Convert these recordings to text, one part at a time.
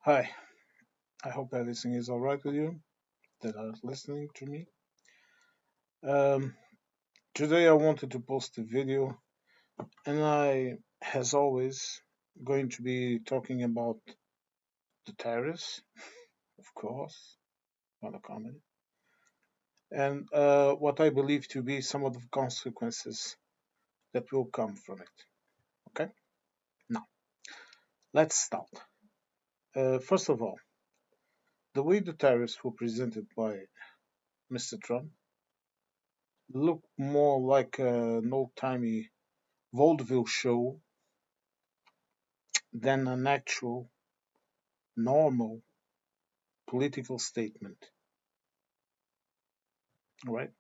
Hi, I hope everything is all right with you that are listening to me. Um, Today I wanted to post a video, and as always, going to be talking about the tariffs, of course, not a comedy, and what I believe to be some of the consequences that will come from it. Okay, now let's start. First of all, the way the tariffs were presented by Mr. Trump look more like an old-timey vaudeville show than an actual, normal political statement. Right?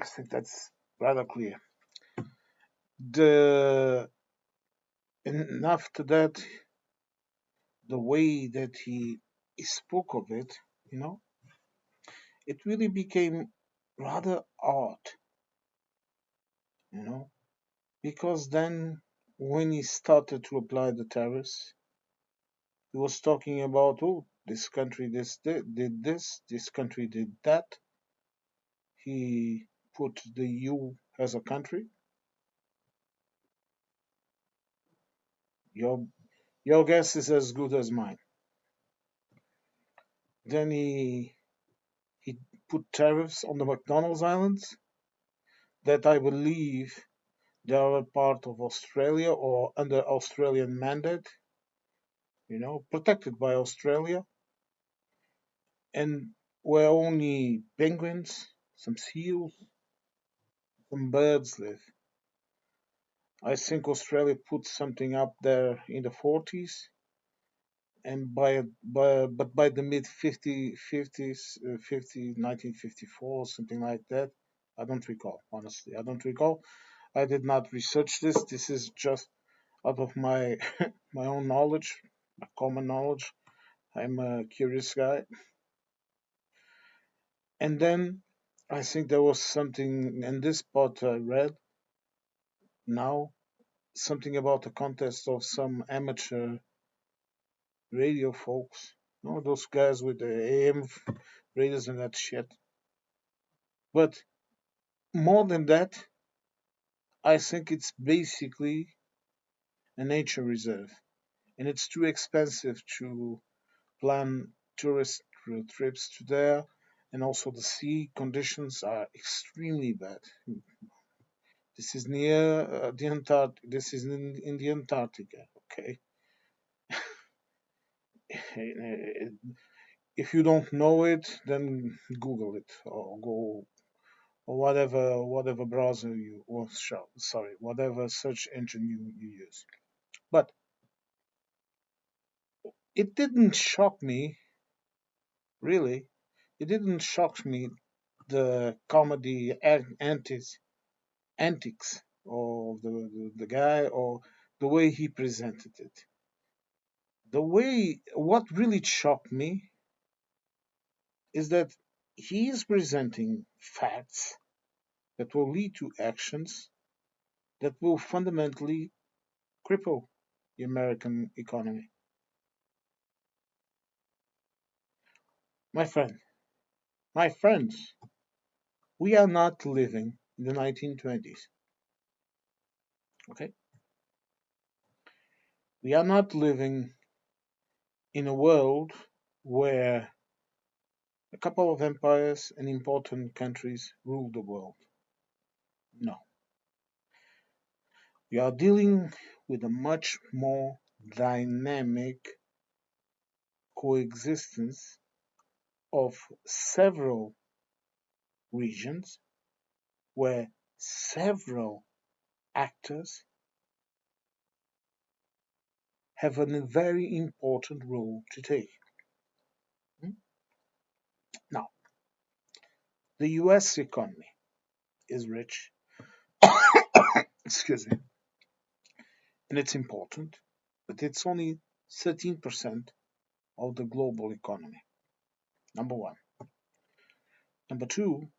I think that's rather clear. The and after that, the way that he spoke of it, you know, it really became rather odd, you know, because then when he started to apply the tariffs, he was talking about, oh, this country did this, this country did that. He put the EU as a country. Your your guess is as good as mine. Then he put tariffs on the McDonald's Islands that I believe they are a part of Australia or under Australian mandate, protected by Australia, and where only penguins, some seals, some birds live. I think Australia put something up there in the 40s, and by the mid 50s, 1954, something like that. I don't recall, honestly. I don't recall. I did not research this. This is just out of my my own knowledge, my common knowledge. I'm a curious guy. And then I think there was something in this part I read now, something about a contest of some amateur radio folks. Those guys with the AM radios and that shit. But more than that, I think it's basically a nature reserve. And it's too expensive to plan tourist trips to there. And also the sea conditions are extremely bad. This is near the Antarctic. This is in the Antarctica. Okay. If you don't know it, then Google it or go or whatever browser you or sorry, whatever search engine you use. But it didn't shock me, really. It didn't shock me the comedy antics of the guy or the way he presented it. What really shocked me is that he is presenting facts that will lead to actions that will fundamentally cripple the American economy. My friend, my friends, we are not living in the 1920s. Okay? We are not living in a world where a couple of empires and important countries rule the world. No. We are dealing with a much more dynamic coexistence of several regions where several actors have a very important role to take. Hmm? Now, the US economy is rich, excuse me, and it's important, but it's only 13% of the global economy. Number one. Number two,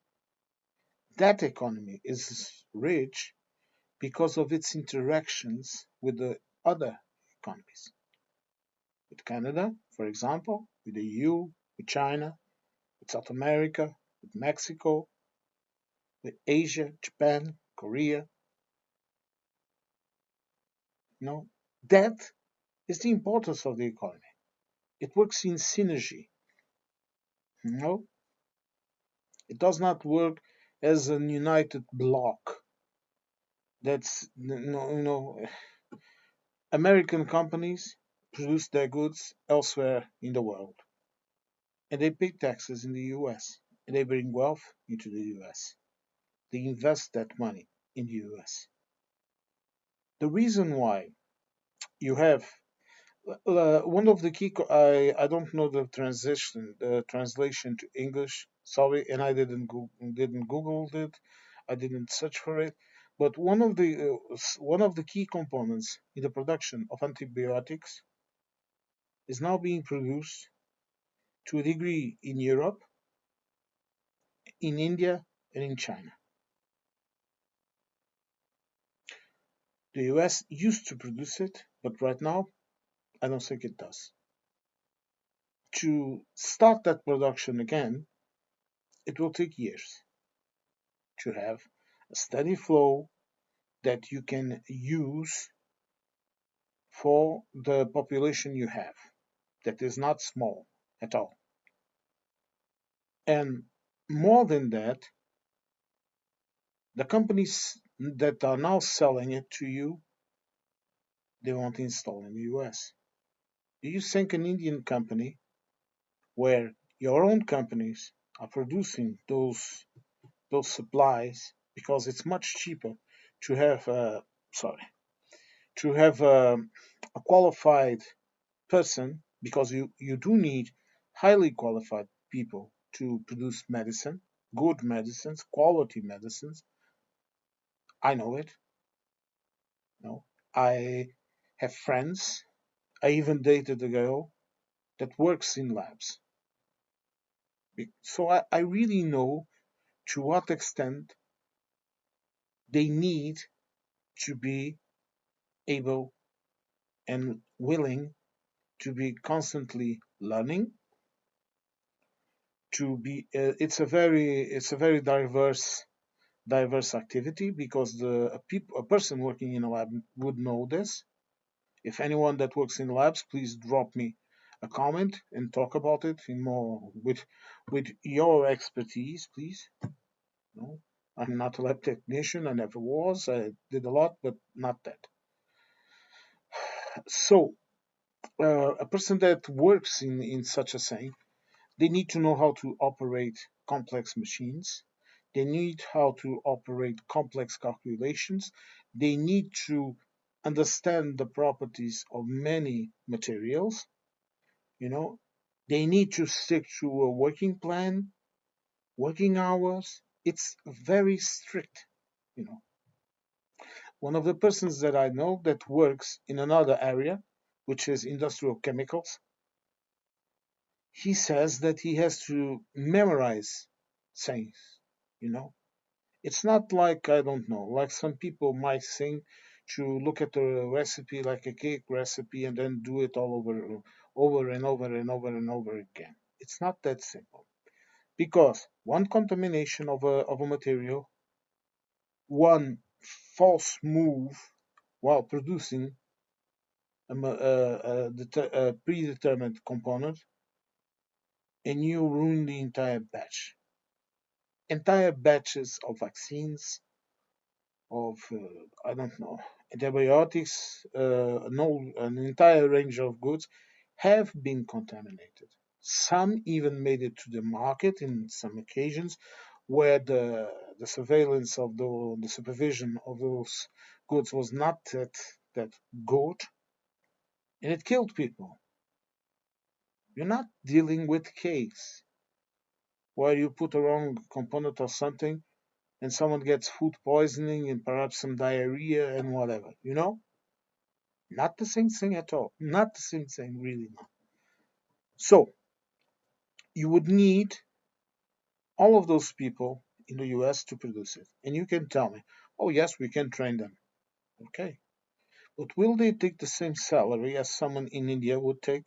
that economy is rich because of its interactions with the other economies. with Canada, for example, with the EU, with China, with South America, with Mexico, with Asia, Japan, Korea. You know, that is the importance of the economy. It works in synergy. You know, it does not work as an united block. That's American companies produce their goods elsewhere in the world, and they pay taxes in the U.S. and they bring wealth into the U.S. They invest that money in the U.S. The reason why you have one of the key I don't know the translation to English. Sorry, and I didn't Google it. I didn't search for it. But one of the key components in the production of antibiotics is now being produced to a degree in Europe, in India, and in China. The US used to produce it, but right now I don't think it does. To start that production again, it will take years to have a steady flow that you can use for the population you have. That is not small at all. And more than that, the companies that are now selling it to you, they won't install in the US. Do you think an Indian company where your own companies are producing those supplies because it's much cheaper to have sorry to have a qualified person because you do need highly qualified people to produce medicine, good medicines, quality medicines. I know it. No, I have friends. I even dated a girl that works in labs. So I really know to what extent they need to be able and willing to be constantly learning. To be, it's a very diverse activity because a person working in a lab would know this. If anyone that works in labs, please drop me a comment and talk about it in more with your expertise, please. No, I'm not a lab technician. I never was. I did a lot, but not that. So, a person that works in such a thing, they need to know how to operate complex machines. They need how to operate complex calculations. They need to understand the properties of many materials. You know, they need to stick to a working plan, working hours. It's very strict. You know, one of the persons that I know that works in another area, which is industrial chemicals, he says that he has to memorize things. You know, it's not like I don't know, like some people might think to look at a recipe like a cake recipe and then do it all over and over and over and over again. It's not that simple because one contamination of a material, one false move while producing a predetermined component, and you ruin the entire batch. Entire batches of vaccines, of I don't know, antibiotics, an entire range of goods have been contaminated. Some even made it to the market in some occasions where the surveillance of the supervision of those goods was not that good, and it killed people. You're not dealing with case where you put a wrong component of something and someone gets food poisoning and perhaps some diarrhea and whatever, you know? Not the same thing at all. Not the same thing, really not. So, you would need all of those people in the US to produce it. And you can tell me, oh, yes, we can train them. Okay. But will they take the same salary as someone in India would take?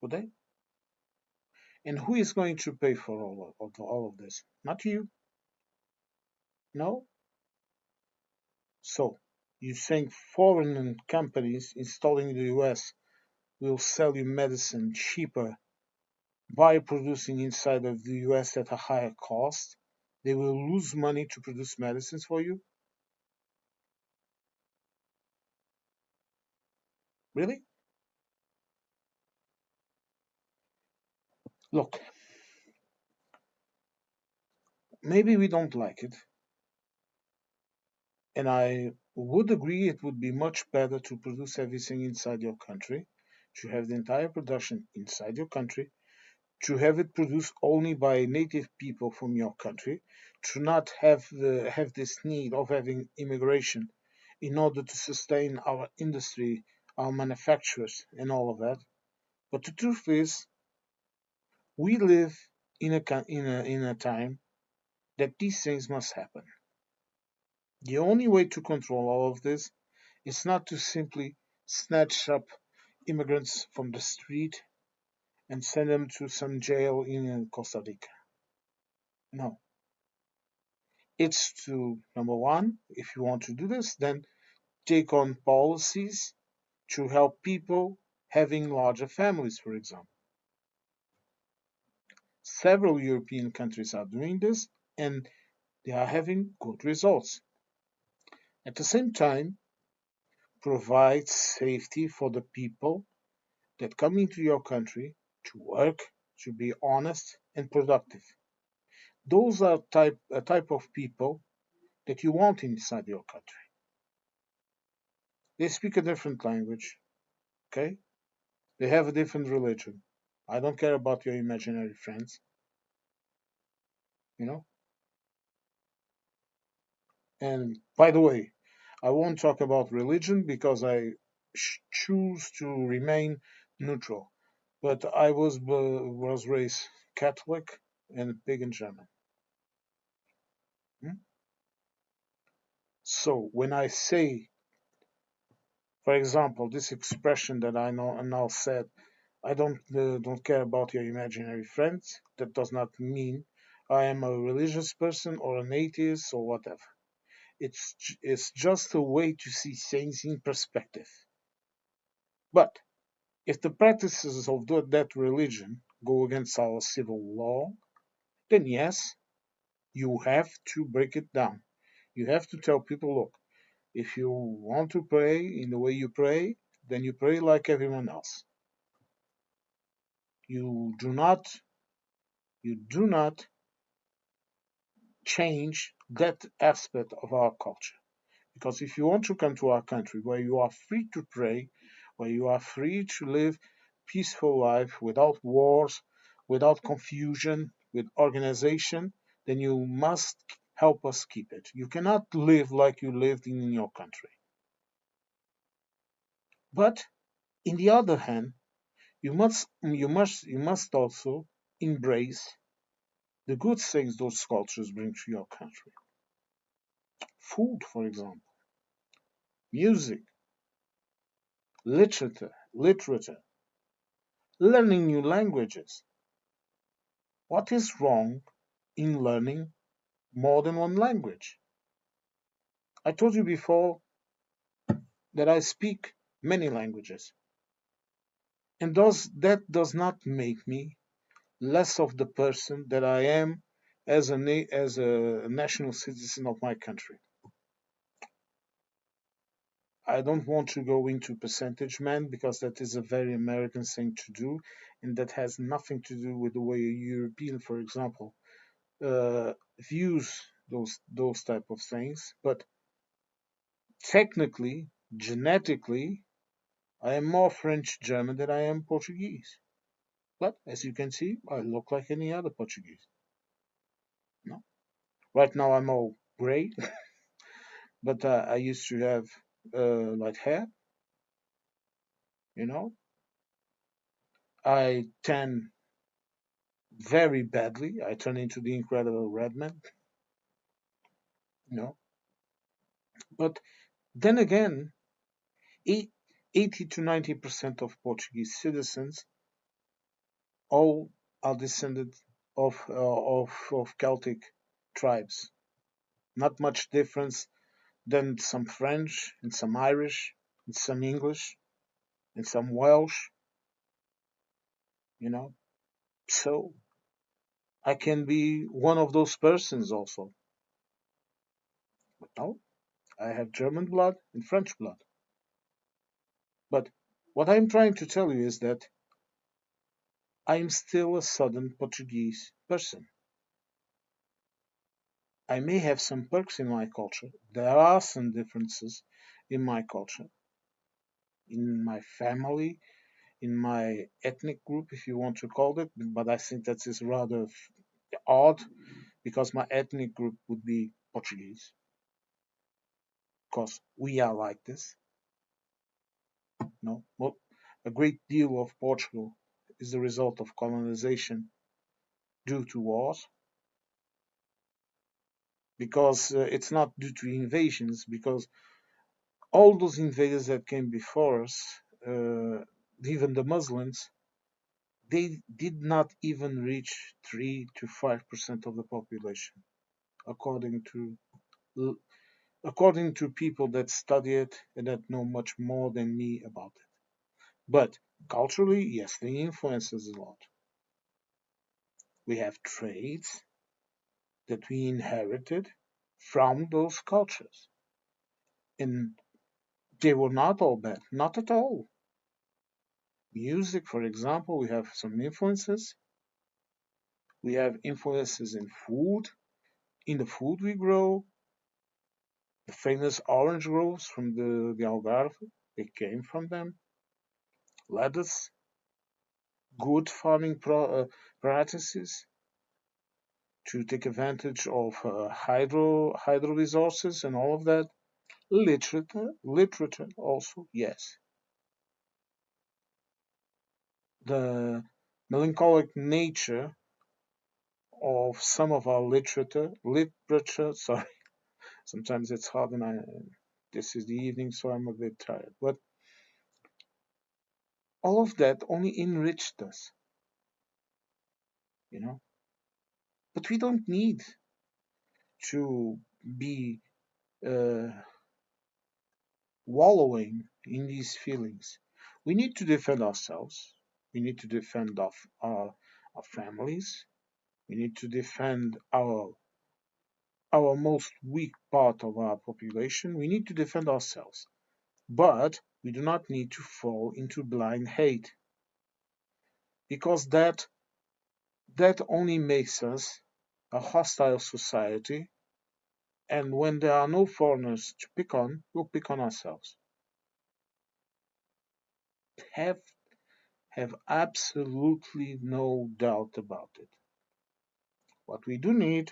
Would they? And who is going to pay for all of this? Not you. No. So you think foreign companies installing in the US will sell you medicine cheaper by producing inside of the US at a higher cost? They will lose money to produce medicines for you? Really? Look, maybe we don't like it, and I would agree it would be much better to produce everything inside your country, to have the entire production inside your country, to have it produced only by native people from your country, to not have this need of having immigration in order to sustain our industry, our manufacturers, and all of that. But the truth is, we live in a time that these things must happen. The only way to control all of this is not to simply snatch up immigrants from the street and send them to some jail in Costa Rica. No. It's to, number one, if you want to do this, then take on policies to help people having larger families, for example. Several European countries are doing this and they are having good results. At the same time, provide safety for the people that come into your country to work, to be honest and productive. Those are a type of people that you want inside your country. They speak a different language, okay? They have a different religion. I don't care about your imaginary friends, you know? And by the way, I won't talk about religion because I choose to remain neutral. But I was raised Catholic and pagan German. Hmm? So when I say, for example, this expression that I know and now said, I don't care about your imaginary friends. That does not mean I am a religious person or an atheist or whatever. It's just a way to see things in perspective. But if the practices of that religion go against our civil law, then yes, you have to break it down. You have to tell people, look, if you want to pray in the way you pray, then you pray like everyone else. You do not you do not change that aspect of our culture. Because if you want to come to our country where you are free to pray, where you are free to live peaceful life without wars, without confusion, with organization, then you must help us keep it. You cannot live like you lived in your country. But in the other hand, you must also embrace the good things those cultures bring to your country. Food, for example, music, literature, learning new languages. What is wrong in learning more than one language? I told you before that I speak many languages, and that does not make me less of the person that I am as a national citizen of my country. I don't want to go into percentage man because that is a very American thing to do, and that has nothing to do with the way a European, for example, views those type of things. But technically, genetically, I am more French German than I am Portuguese. But as you can see, I look like any other Portuguese. No, right now I'm all gray, but I used to have light hair. You know, I tan very badly. I turn into the Incredible Redman. You know, but then again, 80 to 90% of Portuguese citizens all are descended of Celtic tribes. Not much difference than some French and some Irish and some English and some Welsh, you know. So I can be one of those persons also. But no, I have German blood and French blood. But what I'm trying to tell you is that I'm still a Southern Portuguese person. I may have some perks in my culture. There are some differences in my culture, in my family, in my ethnic group, if you want to call it. But I think that is rather odd because my ethnic group would be Portuguese, because we are like this. No, well, a great deal of Portugal is the result of colonization due to wars, because it's not due to invasions, because all those invaders that came before us, even the Muslims, they did not even reach 3 to 5% of the population, according to according to people that study it and that know much more than me about it. But culturally, yes, they influence us a lot. We have traits that we inherited from those cultures. And they were not all bad, not at all. Music, for example, we have some influences. We have influences in food, in the food we grow. The famous orange groves from the Algarve, they came from them. Lettuce, good farming practices to take advantage of hydro resources and all of that. Literature also, yes. The melancholic nature of some of our literature. Sorry, sometimes it's hard, and this is the evening, so I'm a bit tired. But all of that only enriched us, you know. But we don't need to be uh, wallowing in these feelings. We need to defend ourselves. We need to defend our families. We need to defend our most weak part of our population. We need to defend ourselves. But we do not need to fall into blind hate, because that only makes us a hostile society, and when there are no foreigners to pick on, we'll pick on ourselves. Have have absolutely no doubt about it. What we do need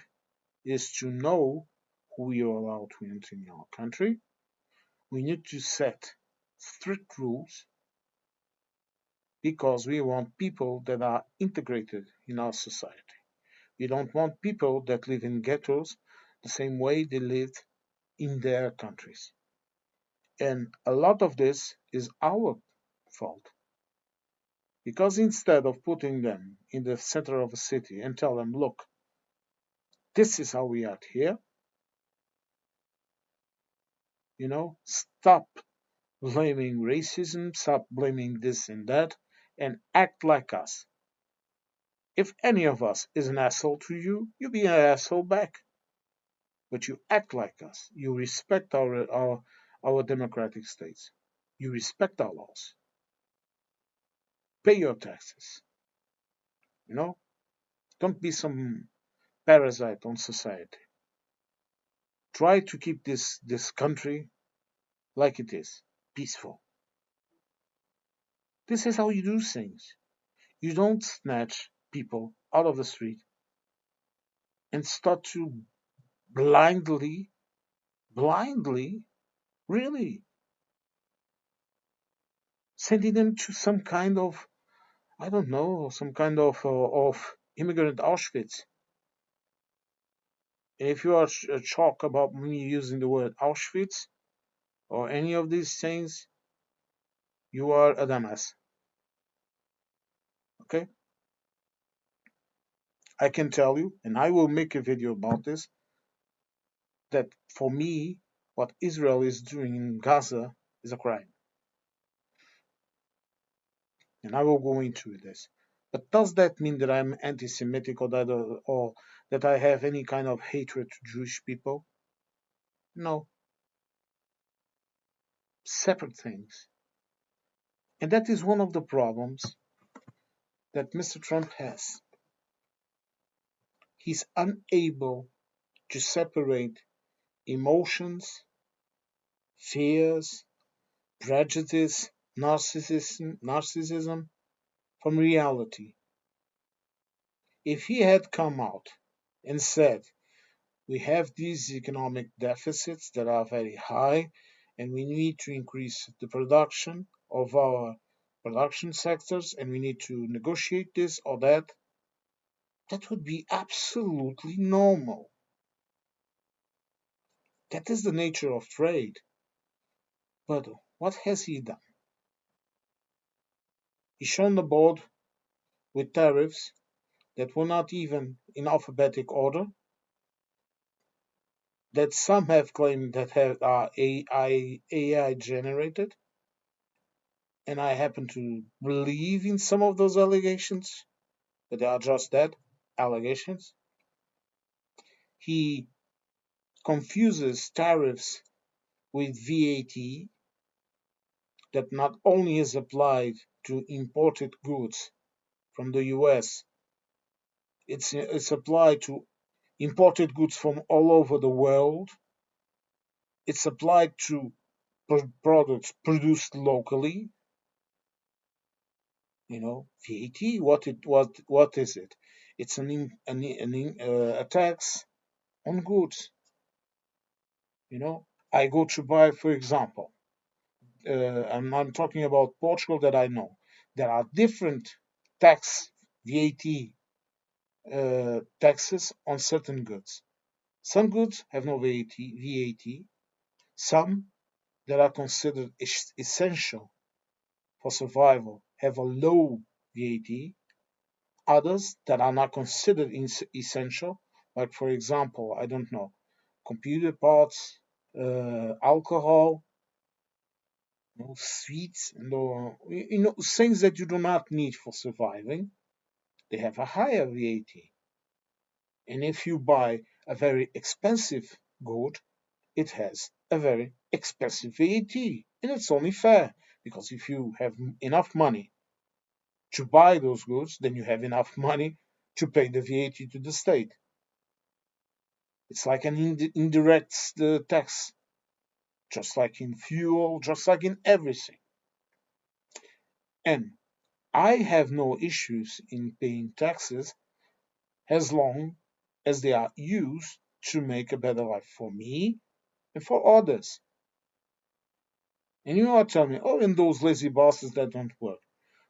is to know who we are allowed to enter in our country. We need to set strict rules because we want people that are integrated in our society. We don't want people that live in ghettos the same way they live in their countries. And a lot of this is our fault. Because instead of putting them in the center of a city and tell them, look, this is how we act here, stop blaming racism, stop blaming this and that, and act like us. If any of us is an asshole to you, you be an asshole back. But you act like us. You respect our democratic states. You respect our laws. Pay your taxes. You know, don't be some parasite on society. Try to keep this country like it is, peaceful. This is how you do things. You don't snatch people out of the street and start to blindly, really sending them to some kind of, I don't know, some kind of immigrant Auschwitz. And if you are shocked about me using the word Auschwitz or any of these things, you are a dumbass. Okay? I can tell you, and I will make a video about this, that for me, what Israel is doing in Gaza is a crime. And I will go into this. But does that mean that I'm anti-Semitic or that I have any kind of hatred to Jewish people? No, separate things. And that is one of the problems that Mr. Trump has. He's unable to separate emotions, fears, prejudice, narcissism from reality. If he had come out and said, we have these economic deficits that are very high, and we need to increase the production of our production sectors, and we need to negotiate this or that, that would be absolutely normal. That is the nature of trade. But what has he done? He's shown the board with tariffs that were not even in alphabetic order, that some have claimed that are AI generated, and I happen to believe in some of those allegations, but they are just that, allegations. He confuses tariffs with VAT that not only is applied to imported goods from the US, it's applied to imported goods from all over the world. It's applied to products produced locally. VAT. What is it? It's a tax on goods. I go to buy, for example, I'm talking about Portugal that I know. There are different tax VAT taxes on certain goods. Some goods have no VAT. Some that are considered essential for survival have a low VAT. Others that are not considered essential, like for example, I don't know, computer parts, alcohol, sweets, and things that you do not need for surviving, they have a higher VAT. And if you buy a very expensive good, it has a very expensive VAT. And it's only fair, because if you have enough money to buy those goods, then you have enough money to pay the VAT to the state. It's like an indirect tax, just like in fuel, just like in everything. And I have no issues in paying taxes as long as they are used to make a better life for me and for others. And you are telling me, oh, and those lazy bastards that don't work.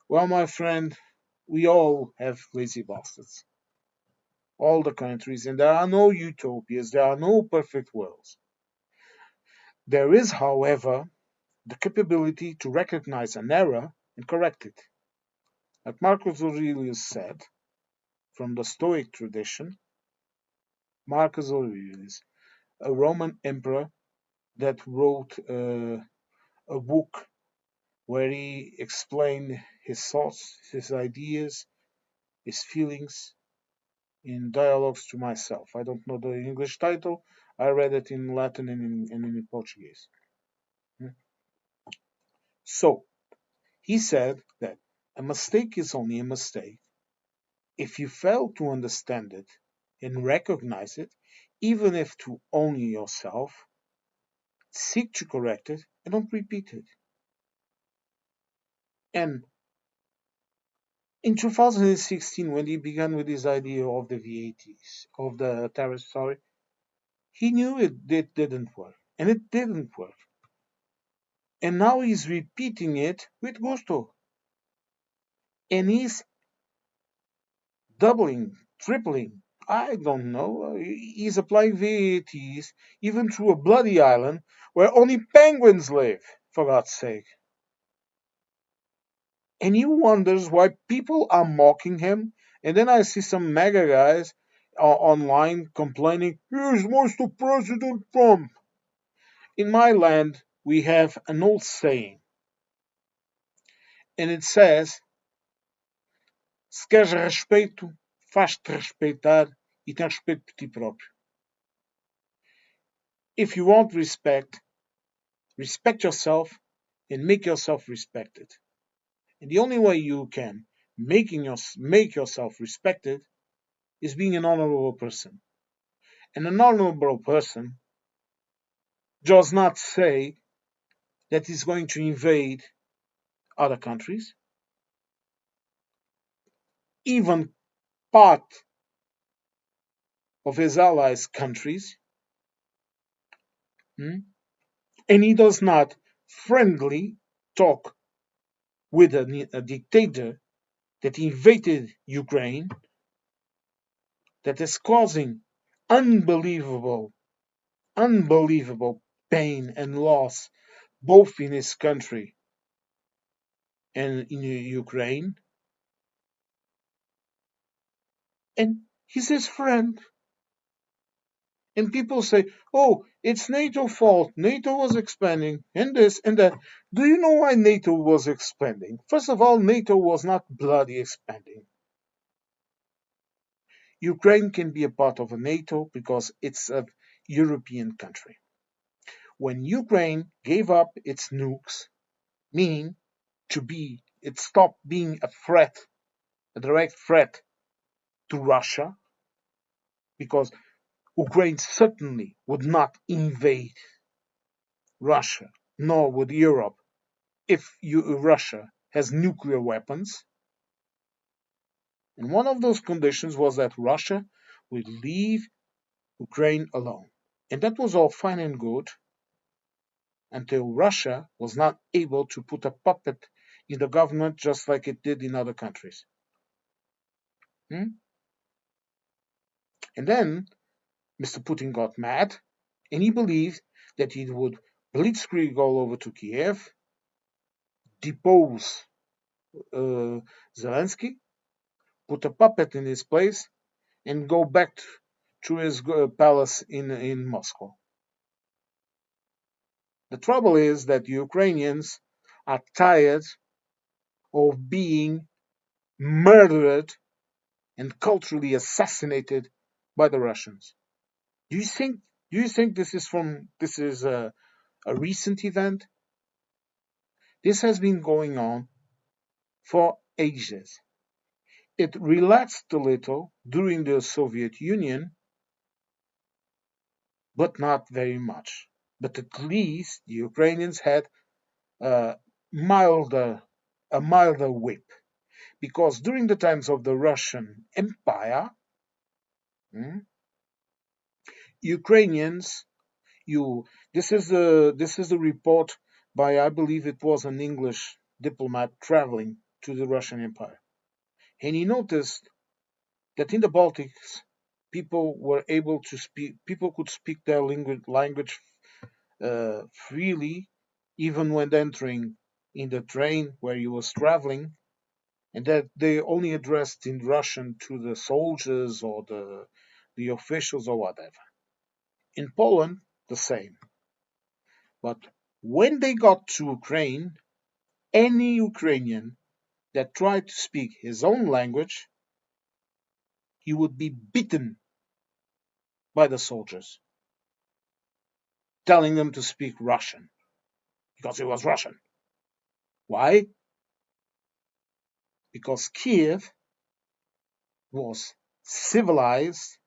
Well, my friend, we all have lazy bastards. All the countries, and there are no utopias, there are no perfect worlds. There is, however, the capability to recognize an error and correct it. Like Marcus Aurelius said, from the Stoic tradition, Marcus Aurelius, a Roman emperor that wrote a book where he explained his thoughts, his ideas, his feelings in dialogues to myself. I don't know the English title. I read it in Latin and in Portuguese. So, he said that a mistake is only a mistake if you fail to understand it and recognize it, even if to only yourself, seek to correct it and don't repeat it. And in 2016, when he began with his idea of the VATs, of the tariffs, sorry, he knew it didn't work. And it didn't work. And now he's repeating it with gusto. And he's doubling, tripling, I don't know. He's applying VATs even to a bloody island where only penguins live, for God's sake. And he wonders why people are mocking him And then I see some mega guys online complaining, here's Mr. President Trump. In my land, we have an old saying, and it says, se queres respeito, faz-te respeitar e tem respeito por ti próprio. If you want respect, respect yourself and make yourself respected. And the only way you can make yourself respected is being an honorable person. And an honorable person does not say that he's going to invade other countries, even part of his allies' countries, hmm? And he does not friendly talk with a dictator that invaded Ukraine, that is causing unbelievable, unbelievable pain and loss both in his country and in Ukraine. And he's his friend. And people say, oh, it's NATO fault. NATO was expanding and this and that. Do you know why NATO was expanding? First of all, NATO was not bloody expanding. Ukraine can be a part of a NATO because it's a European country. When Ukraine gave up its nukes, meaning it stopped being a threat, a direct threat to Russia, because Ukraine certainly would not invade Russia, nor would Europe if Russia has nuclear weapons. And one of those conditions was that Russia would leave Ukraine alone. And that was all fine and good until Russia was not able to put a puppet in the government just like it did in other countries. Hmm? And then Mr. Putin got mad and he believed that he would blitzkrieg all over to Kiev, depose Zelensky, put a puppet in his place, and go back to his palace in Moscow. The trouble is that the Ukrainians are tired of being murdered and culturally assassinated by the Russians. Do you think? Do you think this is a recent event? This has been going on for ages. It relaxed a little during the Soviet Union, but not very much. But at least the Ukrainians had a milder, a milder whip, because during the times of the Russian Empire, hmm, Ukrainians, you this is a report by, I believe it was an English diplomat traveling to the Russian Empire, and he noticed that in the Baltics, people could speak their language freely, even when entering in the train where he was traveling, and that they only addressed in Russian to the soldiers or the officials or whatever. In Poland, the same. But when they got to Ukraine, any Ukrainian that tried to speak his own language, he would be beaten by the soldiers, telling them to speak Russian because he was Russian. Why? Because Kiev was civilized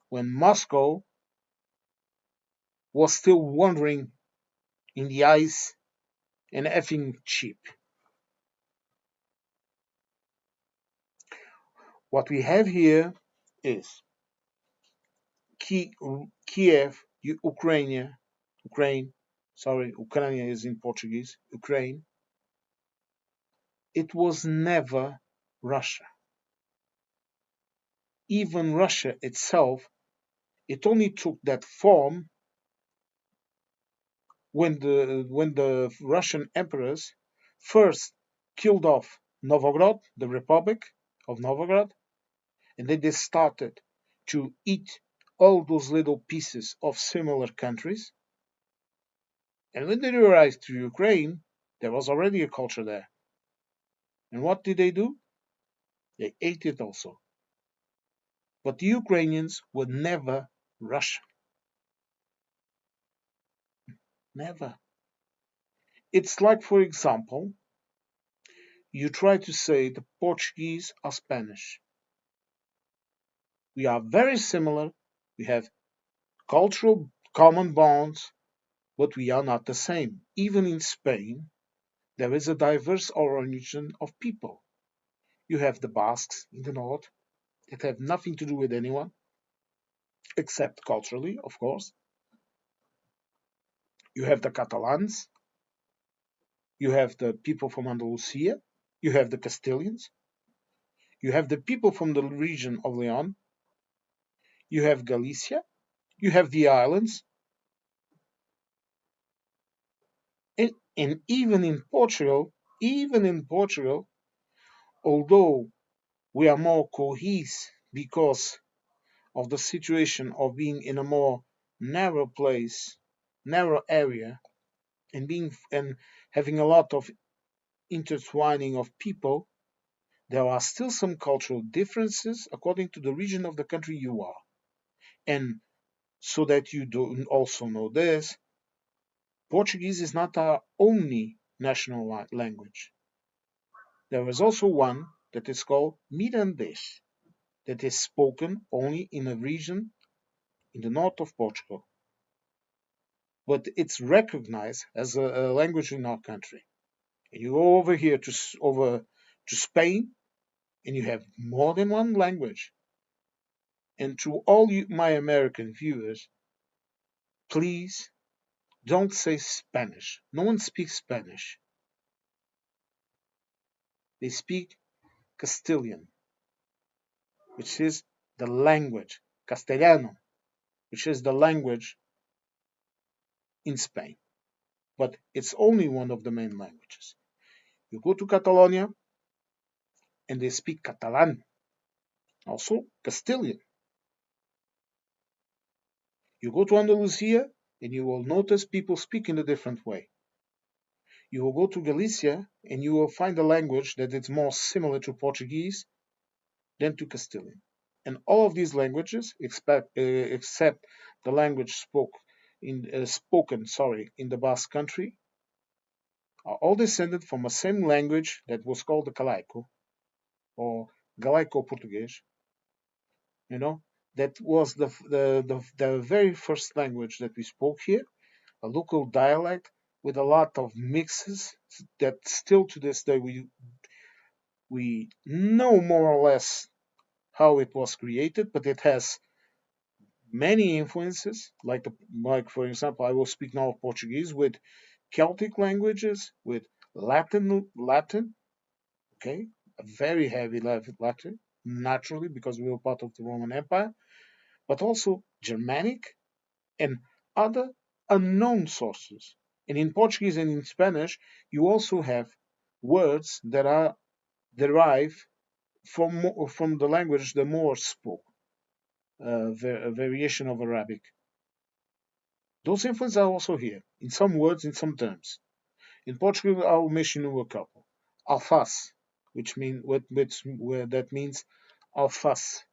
when Moscow was still wandering in the ice and effing cheap. What we have here is Kiev, Ukraine, sorry, Ukraine is in Portuguese, Ukraine. It was never Russia. Even Russia itself, it only took that form when the Russian emperors first killed off Novgorod, the republic of Novgorod, and then they started to eat all those little pieces of similar countries. And when they arrived to Ukraine, there was already a culture there. And what did they do? They ate it also. But the Ukrainians were never Russian. Never. It's like, for example, you try to say the Portuguese are Spanish. We are very similar. We have cultural common bonds, but we are not the same. Even in Spain, there is a diverse origin of people. You have the Basques in the north that have nothing to do with anyone, except culturally, of course. You have the Catalans. You have the people from Andalusia. You have the Castilians. You have the people from the region of Leon. You have Galicia. You have the islands. And even in Portugal, although we are more cohesive because of the situation of being in a more narrow place, narrow area, and having a lot of intertwining of people, there are still some cultural differences according to the region of the country you are. And so that you do also know this, Portuguese is not our only national language. There is also one that is called Mirandês, that is spoken only in a region in the north of Portugal, but it's recognized as a language in our country. And you go over here to Spain, and you have more than one language. And to all my American viewers, please don't say Spanish. No one speaks Spanish. They speak Castilian, which is the language, Castellano, which is the language in Spain. But it's only one of the main languages. You go to Catalonia and they speak Catalan, also Castilian. You go to Andalusia and you will notice people speak in a different way. You will go to Galicia and you will find a language that is more similar to Portuguese than to Castilian. And all of these languages, except the language spoken in the Basque Country, are all descended from a same language that was called the Galaico or Galaico-Portuguese. You know, that was the very first language that we spoke here, a local dialect with a lot of mixes that still to this day we know more or less how it was created, but it has many influences. Like for example, I will speak now Portuguese with Celtic languages, with Latin, okay, a very heavy Latin, naturally because we were part of the Roman Empire, but also Germanic and other unknown sources. And in Portuguese and in Spanish, you also have words that are derived from the language the Moors spoke, a variation of Arabic. Those influences are also here, in some words, in some terms. In Portugal, I will mention a couple. Alface, that means alface,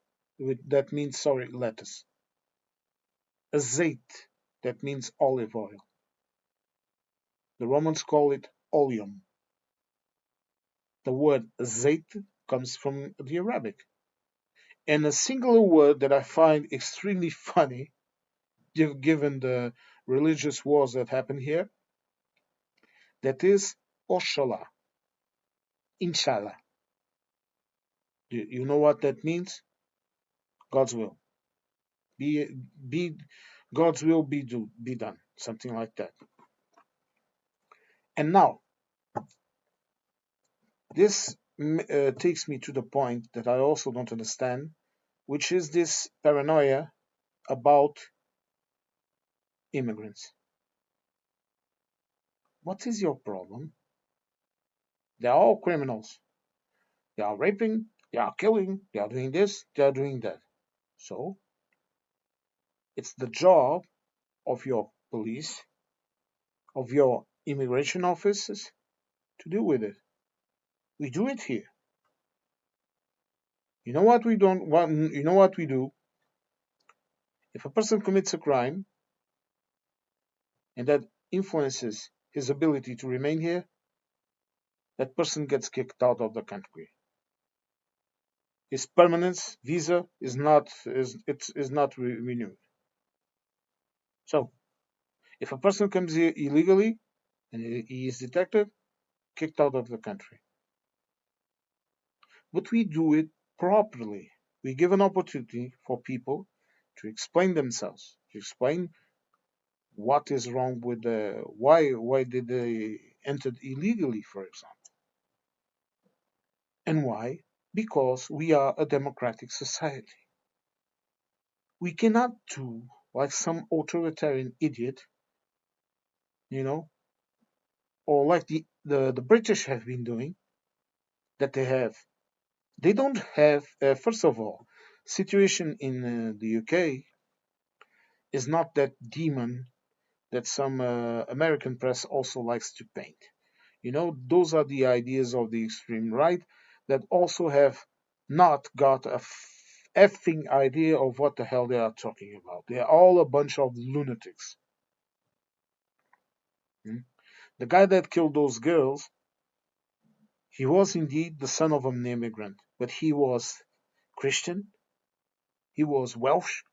that means lettuce. Azeite, that means olive oil. The Romans call it oleum. The word azeite comes from the Arabic. And a singular word that I find extremely funny, given the religious wars that happen here, that is Oshala, Inshallah. Do you know what that means? God's will. Be, be God's will be done. Something like that. And now, this takes me to the point that I also don't understand, which is this paranoia about immigrants. What is your problem? They are all criminals. They are raping, They are killing, they are doing this, they are doing that. So it's the job of your police, of your immigration officers to deal with it. We do it here. You know what we don't want, you know what we do? If a person commits a crime and that influences his ability to remain here, that person gets kicked out of the country. His permanence visa is not renewed. So if a person comes here illegally and he is detected, kicked out of the country. But we do it properly. We give an opportunity for people to explain themselves, to explain what is wrong with the why did they entered illegally, for example, and why? Because we are a democratic society. We cannot do like some authoritarian idiot, you know, or like the British have been doing, that they don't have first of all, situation in the UK is not that demon that some American press also likes to paint. You know, those are the ideas of the extreme right that also have not got a effing idea of what the hell they are talking about. They're all a bunch of lunatics. Hmm? The guy that killed those girls, he was indeed the son of an immigrant, but he was Christian, he was Welsh,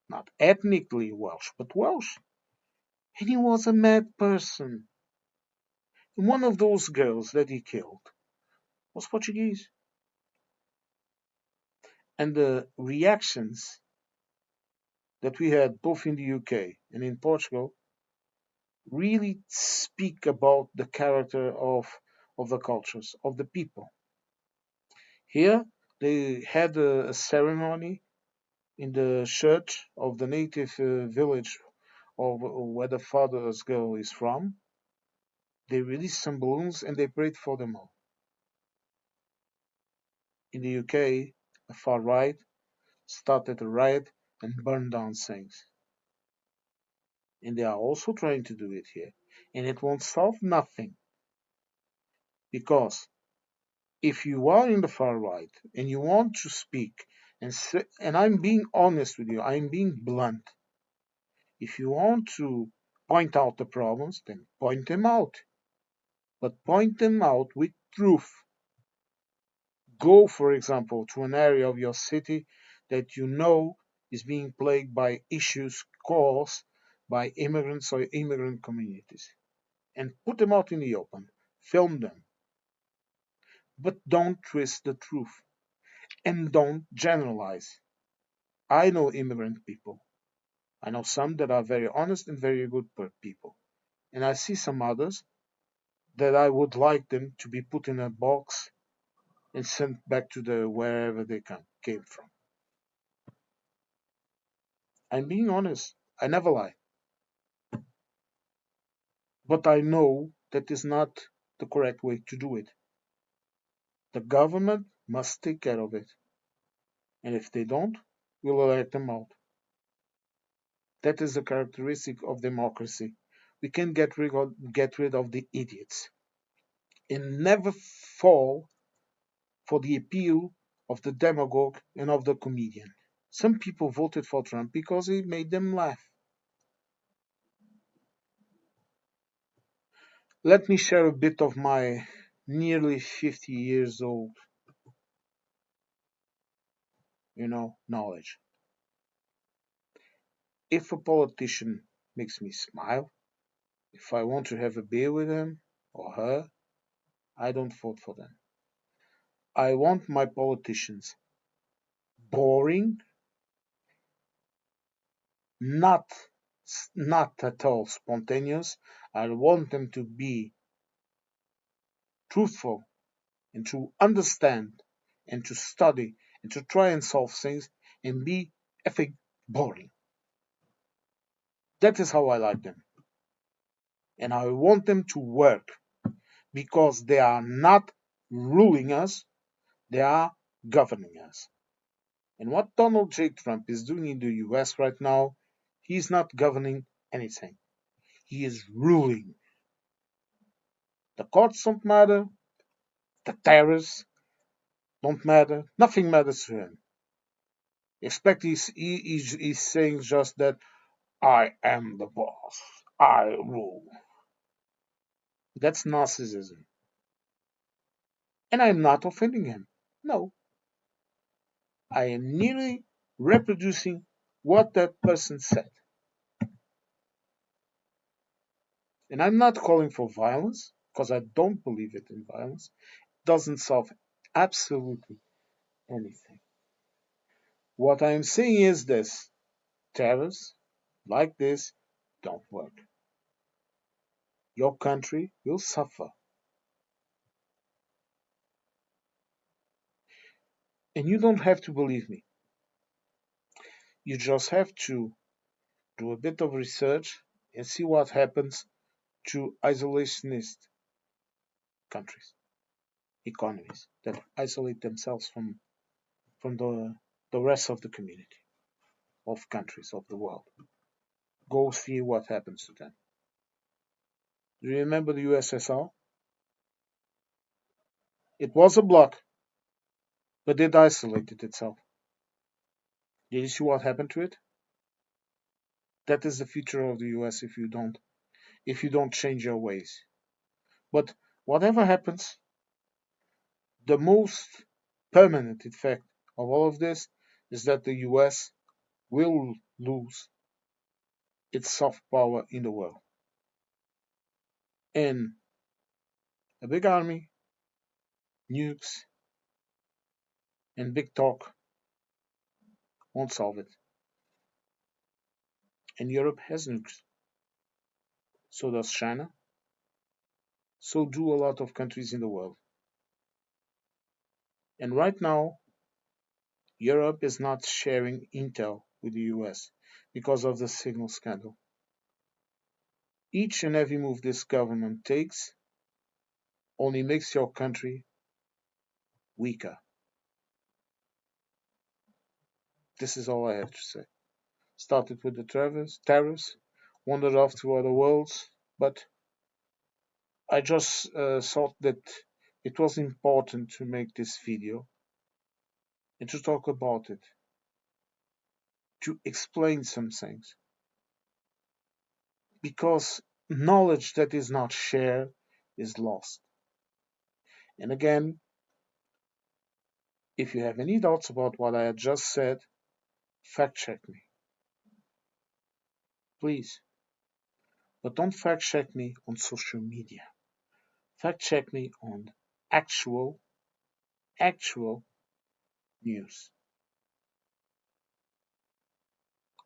not ethnically Welsh, but Welsh, and he was a mad person. And one of those girls that he killed was Portuguese. And the reactions that we had both in the UK and in Portugal really speak about the character of the cultures, of the people. Here, they had a ceremony in the church of the native village of where the father's girl is from. They released some balloons and they prayed for them all. In the UK, the far right started a riot and burned down things. And they are also trying to do it here. And it won't solve nothing. Because if you are in the far right and you want to speak, and I'm being honest with you, I'm being blunt. If you want to point out the problems, then point them out. But point them out with truth. Go, for example, to an area of your city that you know is being plagued by issues caused by immigrants or immigrant communities and put them out in the open. Film them. But don't twist the truth and don't generalize. I know immigrant people. I know some that are very honest and very good people. And I see some others that I would like them to be put in a box and sent back to the wherever they came from. I'm being honest. I never lie. But I know that is not the correct way to do it. The government must take care of it. And if they don't, we'll let them out. That is the characteristic of democracy. We can get rid of the idiots and never fall for the appeal of the demagogue and of the comedian. Some people voted for Trump because he made them laugh. Let me share a bit of my nearly 50 years old, knowledge. If a politician makes me smile, if I want to have a beer with him or her, I don't vote for them. I want my politicians boring, not not at all spontaneous. I want them to be truthful and to understand and to study and to try and solve things and be effing boring. That is how I like them. And I want them to work because they are not ruling us, they are governing us. And what Donald J. Trump is doing in the US right now, he's not governing anything. He is ruling. The courts don't matter, the tariffs don't matter, nothing matters to him. Expect he's saying just that I am the boss, I rule. That's narcissism. And I'm not offending him. No, I am merely reproducing what that person said. And I'm not calling for violence because I don't believe it in violence. It doesn't solve absolutely anything. What I'm saying is this: tariffs like this don't work. Your country will suffer. And you don't have to believe me. You just have to do a bit of research and see what happens to isolationist countries, economies that isolate themselves from the rest of the community of countries of the world. Go see what happens to them. Do you remember the USSR? It was a bloc, but it isolated itself. Did you see what happened to it? That is the future of the US if you don't change your ways. But whatever happens, the most permanent effect of all of this is that the US will lose its soft power in the world. And a big army, nukes, and big talk won't solve it. And Europe has nukes. So does China. So do a lot of countries in the world. And right now, Europe is not sharing intel with the US because of the signal scandal. Each and every move this government takes only makes your country weaker. This is all I have to say. Started with the tariffs, wandered off to other worlds, but I just thought that it was important to make this video and to talk about it, to explain some things. Because knowledge that is not shared is lost. And again, if you have any doubts about what I had just said, fact check me, please. But don't fact check me on social media. Fact check me on actual news.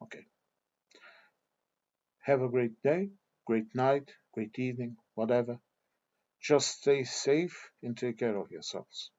Okay. Have a great day, great night, great evening, whatever. Just stay safe and take care of yourselves.